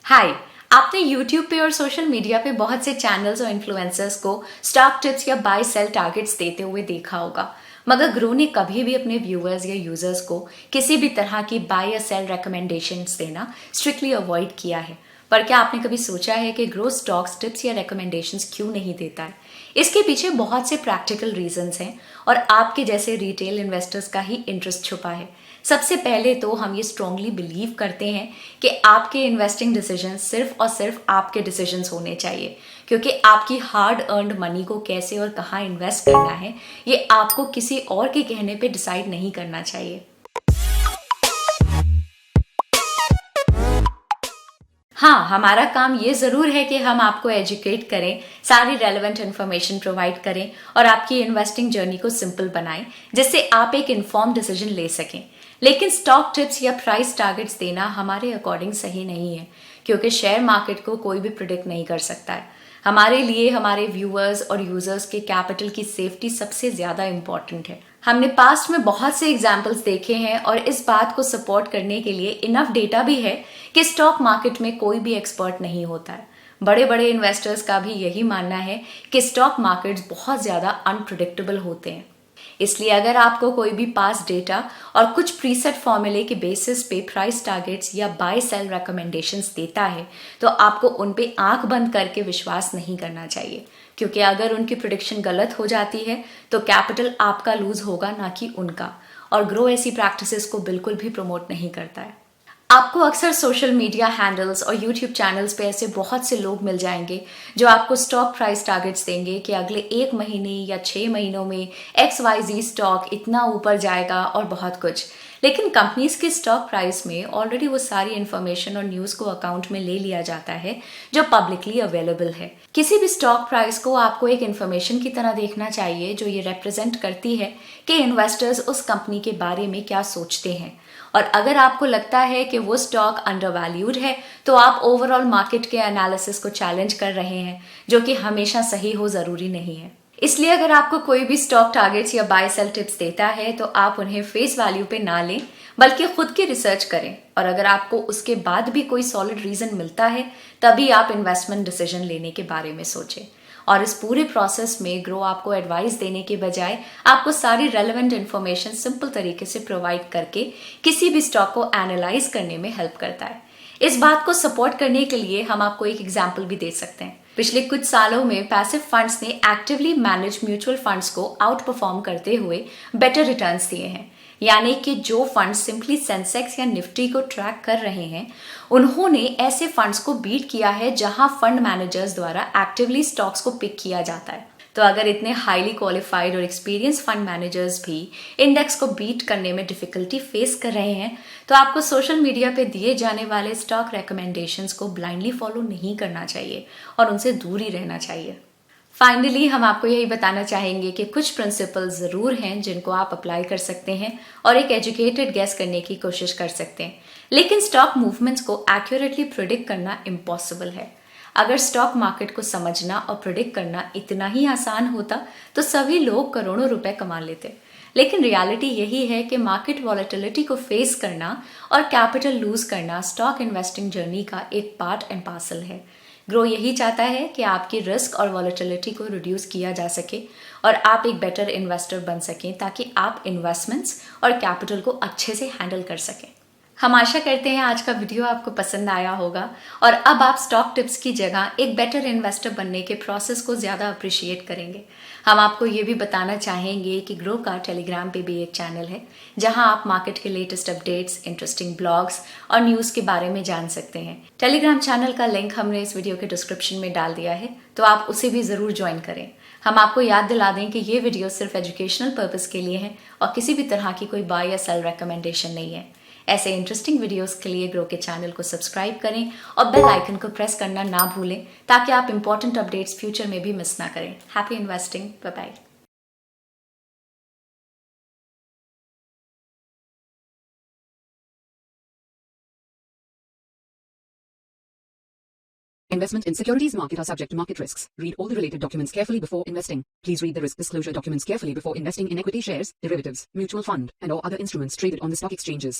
हाय। आपने YouTube पे और सोशल मीडिया पे बहुत से चैनल्स और इन्फ्लुएंसर्स को स्टॉक टिप्स या बाय सेल टारगेट्स देते हुए देखा होगा, मगर ग्रो ने कभी भी अपने व्यूअर्स या यूजर्स को किसी भी तरह की बाय या सेल रिकमेंडेशंस देना स्ट्रिक्टली अवॉइड किया है। पर क्या आपने कभी सोचा है कि ग्रो स्टॉक्स टिप्स या रिकमेंडेशंस क्यों नहीं देता है? इसके पीछे बहुत से प्रैक्टिकल रीजंस हैं और आपके जैसे रिटेल इन्वेस्टर्स का ही इंटरेस्ट छुपा है। सबसे पहले तो हम ये स्ट्रांगली बिलीव करते हैं कि आपके इन्वेस्टिंग डिसीजन सिर्फ और सिर्फ आपके डिसीजंस होने चाहिए, क्योंकि आपकी हार्ड अर्नड मनी को कैसे और कहाँ इन्वेस्ट करना है ये आपको किसी और के कहने पे डिसाइड नहीं करना चाहिए। हाँ, हमारा काम ये ज़रूर है कि हम आपको एजुकेट करें, सारी रेलेवेंट इन्फॉर्मेशन प्रोवाइड करें और आपकी इन्वेस्टिंग जर्नी को सिंपल बनाएं, जिससे आप एक इन्फॉर्म डिसीजन ले सकें। लेकिन स्टॉक टिप्स या प्राइस टारगेट्स देना हमारे अकॉर्डिंग सही नहीं है, क्योंकि शेयर मार्केट को कोई भी प्रिडिक्ट नहीं कर सकता है। हमारे लिए हमारे व्यूअर्स और यूजर्स के कैपिटल की सेफ्टी सबसे ज़्यादा इम्पॉर्टेंट है। हमने पास्ट में बहुत से एग्जाम्पल्स देखे हैं और इस बात को सपोर्ट करने के लिए इनफ डेटा भी है कि स्टॉक मार्केट में कोई भी एक्सपर्ट नहीं होता है। बड़े बड़े इन्वेस्टर्स का भी यही मानना है कि स्टॉक मार्केट्स बहुत ज़्यादा अनप्रिडिक्टेबल होते हैं। इसलिए अगर आपको कोई भी पास डेटा और कुछ प्रीसेट फॉर्मूले के बेसिस पे प्राइस टारगेट्स या बाय सेल रिकमेंडेशंस देता है, तो आपको उन पे आंख बंद करके विश्वास नहीं करना चाहिए, क्योंकि अगर उनकी प्रिडिक्शन गलत हो जाती है तो कैपिटल आपका लूज होगा, ना कि उनका। और ग्रो ऐसी प्रैक्टिसेस को बिल्कुल भी प्रमोट नहीं करता है। आपको अक्सर सोशल मीडिया हैंडल्स और यूट्यूब चैनल्स पे ऐसे बहुत से लोग मिल जाएंगे जो आपको स्टॉक प्राइस टारगेट्स देंगे कि अगले 1 महीने या 6 महीनों में XYZ स्टॉक इतना ऊपर जाएगा और बहुत कुछ। लेकिन कंपनीज के स्टॉक प्राइस में ऑलरेडी वो सारी इन्फॉर्मेशन और न्यूज़ को अकाउंट में ले लिया जाता है जो पब्लिकली अवेलेबल है। किसी भी स्टॉक प्राइस को आपको एक इन्फॉर्मेशन की तरह देखना चाहिए जो ये रिप्रेजेंट करती है कि इन्वेस्टर्स उस कंपनी के बारे में क्या सोचते हैं। और अगर आपको लगता है कि वो स्टॉक अंडरवैल्यूड है, तो आप ओवरऑल मार्केट के एनालिसिस को चैलेंज कर रहे हैं, जो कि हमेशा सही हो ज़रूरी नहीं है। इसलिए अगर आपको कोई भी स्टॉक टारगेट्स या बाय सेल टिप्स देता है तो आप उन्हें फेस वैल्यू पे ना लें, बल्कि खुद की रिसर्च करें। और अगर आपको उसके बाद भी कोई सॉलिड रीजन मिलता है, तभी आप इन्वेस्टमेंट डिसीजन लेने के बारे में सोचें। और इस पूरे प्रोसेस में ग्रो आपको एडवाइस देने के बजाय आपको सारी रेलेवेंट इन्फॉर्मेशन सिंपल तरीके से प्रोवाइड करके किसी भी स्टॉक को एनालाइज करने में हेल्प करता है। इस बात को सपोर्ट करने के लिए हम आपको एक एग्जाम्पल भी दे सकते हैं। पिछले कुछ सालों में पैसिव फंड्स ने एक्टिवली मैनेज म्यूचुअल फंड्स को आउट परफॉर्म करते हुए बेटर रिटर्न्स दिए हैं। यानी कि जो फंड सिंपली सेंसेक्स या निफ्टी को ट्रैक कर रहे हैं, उन्होंने ऐसे फंड्स को बीट किया है जहां फंड मैनेजर्स द्वारा एक्टिवली स्टॉक्स को पिक किया जाता है। तो अगर इतने हाईली क्वालिफाइड और एक्सपीरियंस फंड मैनेजर्स भी इंडेक्स को बीट करने में डिफिकल्टी फेस कर रहे हैं, तो आपको सोशल मीडिया पे दिए जाने वाले स्टॉक रिकमेंडेशंस को ब्लाइंडली फॉलो नहीं करना चाहिए और उनसे दूर ही रहना चाहिए। फाइनली हम आपको यही बताना चाहेंगे कि कुछ प्रिंसिपल्स ज़रूर हैं जिनको आप अप्लाई कर सकते हैं और एक एजुकेटेड गेस करने की कोशिश कर सकते हैं। लेकिन स्टॉक मूवमेंट्स को एक्यूरेटली प्रिडिक्ट करना इम्पॉसिबल है। अगर स्टॉक मार्केट को समझना और प्रिडिक्ट करना इतना ही आसान होता तो सभी लोग करोड़ों रुपए कमा लेते। लेकिन रियलिटी यही है कि मार्केट वॉलेटिलिटी को फेस करना और कैपिटल लूज करना स्टॉक इन्वेस्टिंग जर्नी का एक पार्ट एंड पार्सल है। ग्रो यही चाहता है कि आपकी रिस्क और वॉलेटिलिटी को रिड्यूस किया जा सके और आप एक बेटर इन्वेस्टर बन सकें, ताकि आप इन्वेस्टमेंट्स और कैपिटल को अच्छे से हैंडल कर सकें। हम आशा करते हैं आज का वीडियो आपको पसंद आया होगा और अब आप स्टॉक टिप्स की जगह एक बेटर इन्वेस्टर बनने के प्रोसेस को ज़्यादा अप्रिशिएट करेंगे। हम आपको ये भी बताना चाहेंगे कि ग्रो का टेलीग्राम पे भी एक चैनल है जहां आप मार्केट के लेटेस्ट अपडेट्स, इंटरेस्टिंग ब्लॉग्स और न्यूज़ के बारे में जान सकते हैं। टेलीग्राम चैनल का लिंक हमने इस वीडियो के डिस्क्रिप्शन में डाल दिया है, तो आप उसे भी ज़रूर ज्वाइन करें। हम आपको याद दिला दें कि ये वीडियो सिर्फ एजुकेशनल पर्पज़ के लिए है और किसी भी तरह की कोई बाय या सेल रिकमेंडेशन नहीं है। ऐसे इंटरेस्टिंग वीडियोस के लिए ग्रो के चैनल को सब्सक्राइब करें और बेल आइकन को प्रेस करना ना भूलें, ताकि आप इंपॉर्टेंट अपडेट्स फ्यूचर में भी मिस ना करें। Happy investing, bye bye. Investment in securities market are subject to market risks. Read all the related documents carefully before investing. Please read the risk disclosure documents carefully before investing in equity shares, derivatives, mutual fund, and or other instruments traded on the stock exchanges.